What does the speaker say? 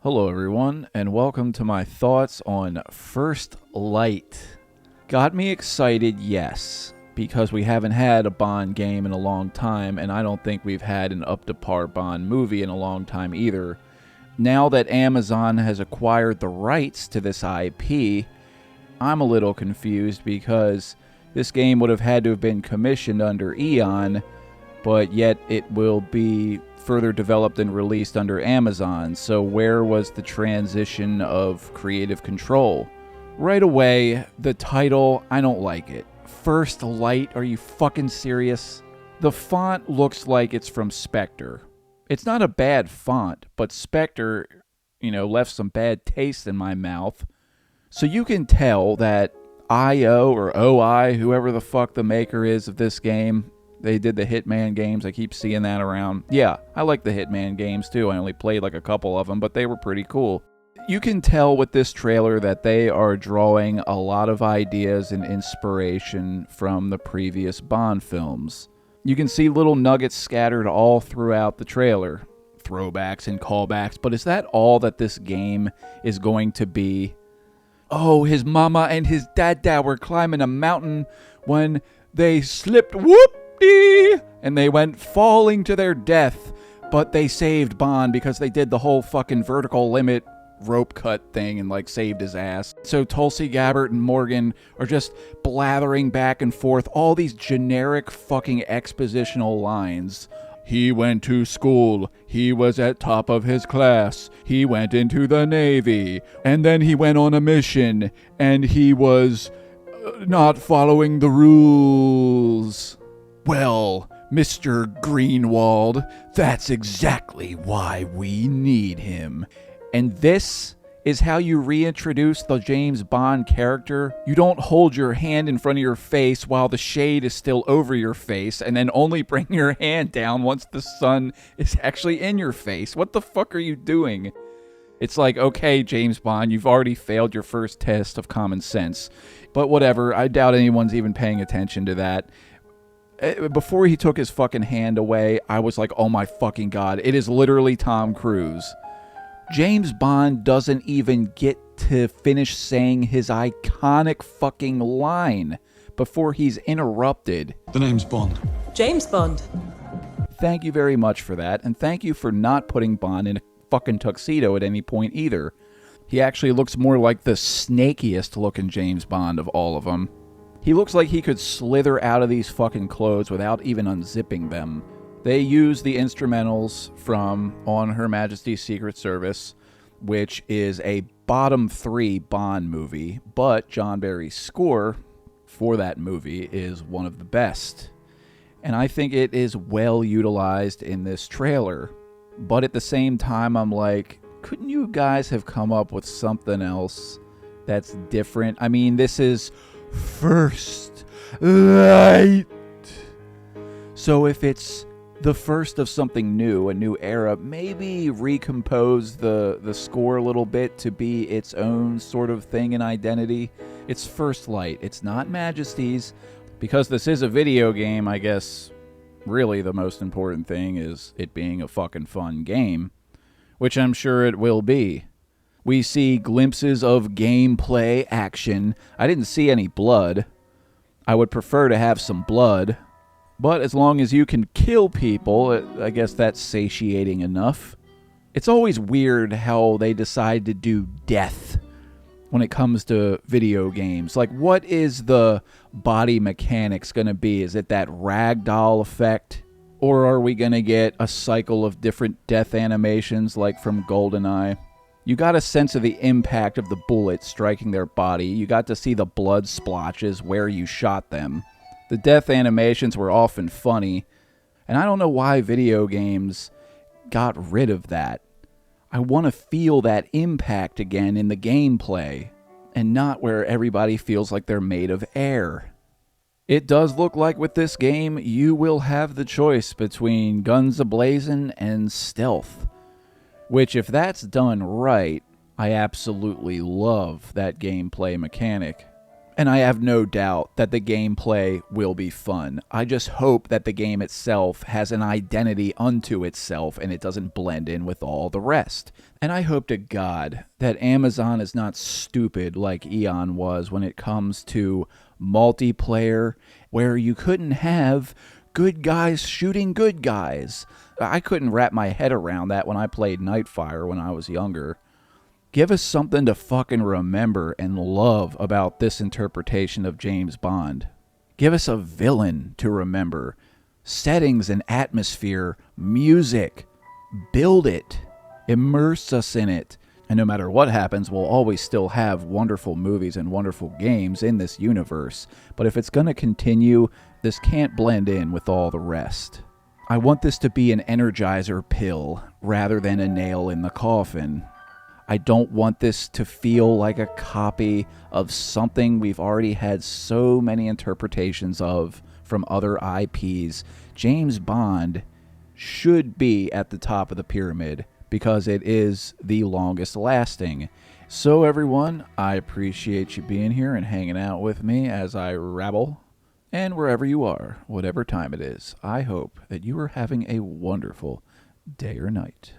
Hello, everyone, and welcome to my thoughts on First Light. Got me excited, yes, because we haven't had a Bond game in a long time, and I don't think we've had an up-to-par Bond movie in a long time either. Now that Amazon has acquired the rights to this IP, I'm a little confused because this game would have had to have been commissioned under Eon, but yet it will be further developed and released under Amazon. So where was the transition of creative control? Right away, the title, I don't like it. First Light, are you fucking serious? The font looks like it's from Spectre. It's not a bad font, but Spectre, left some bad taste in my mouth. So you can tell that IO or OI, whoever the fuck the maker is of this game, they did the Hitman games. I keep seeing that around. Yeah, I like the Hitman games too. I only played like a couple of them, but they were pretty cool. You can tell with this trailer that they are drawing a lot of ideas and inspiration from the previous Bond films. You can see little nuggets scattered all throughout the trailer. Throwbacks and callbacks, but is that all that this game is going to be? Oh, his mama and his dada were climbing a mountain when they slipped, and they went falling to their death, but they saved Bond because they did the whole fucking vertical limit rope cut thing and saved his ass. So Tulsi Gabbard and Morgan are just blathering back and forth all these generic fucking expositional lines. He went to school, he was at top of his class, he went into the Navy, and then he went on a mission, and he was not following the rules. Well, Mr. Greenwald, that's exactly why we need him. And this is how you reintroduce the James Bond character. You don't hold your hand in front of your face while the shade is still over your face, and then only bring your hand down once the sun is actually in your face. What the fuck are you doing? It's like, okay, James Bond, you've already failed your first test of common sense. But whatever, I doubt anyone's even paying attention to that. Before he took his fucking hand away, I was like, oh my fucking god, it is literally Tom Cruise. James Bond doesn't even get to finish saying his iconic fucking line before he's interrupted. The name's Bond. James Bond. Thank you very much for that, and thank you for not putting Bond in a fucking tuxedo at any point either. He actually looks more like the snakiest looking James Bond of all of them. He looks like he could slither out of these fucking clothes without even unzipping them. They use the instrumentals from On Her Majesty's Secret Service, which is a bottom 3 Bond movie, but John Barry's score for that movie is one of the best. And I think it is well utilized in this trailer. But at the same time, I'm like, couldn't you guys have come up with something else that's different? I mean, this is First Light. So if it's the first of something new, a new era, maybe recompose the score a little bit to be its own sort of thing and identity. It's First Light. It's not Majesty's. Because this is a video game, I guess really the most important thing is it being a fucking fun game, which I'm sure it will be. We see glimpses of gameplay action. I didn't see any blood. I would prefer to have some blood. But as long as you can kill people, I guess that's satiating enough. It's always weird how they decide to do death when it comes to video games. Like, what is the body mechanics going to be? Is it that ragdoll effect? Or are we going to get a cycle of different death animations like from GoldenEye? You got a sense of the impact of the bullet striking their body. You got to see the blood splotches where you shot them. The death animations were often funny, and I don't know why video games got rid of that. I want to feel that impact again in the gameplay, and not where everybody feels like they're made of air. It does look like with this game, you will have the choice between guns a-blazing and stealth. Which, if that's done right, I absolutely love that gameplay mechanic. And I have no doubt that the gameplay will be fun. I just hope that the game itself has an identity unto itself and it doesn't blend in with all the rest. And I hope to God that Amazon is not stupid like Eon was when it comes to multiplayer, where you couldn't have good guys shooting good guys. I couldn't wrap my head around that when I played Nightfire when I was younger. Give us something to fucking remember and love about this interpretation of James Bond. Give us a villain to remember. Settings and atmosphere, music. Build it. Immerse us in it. And no matter what happens, we'll always still have wonderful movies and wonderful games in this universe. But if it's going to continue, this can't blend in with all the rest. I want this to be an energizer pill rather than a nail in the coffin. I don't want this to feel like a copy of something we've already had so many interpretations of from other IPs. James Bond should be at the top of the pyramid because it is the longest lasting. So everyone, I appreciate you being here and hanging out with me as I rabble. And wherever you are, whatever time it is, I hope that you are having a wonderful day or night.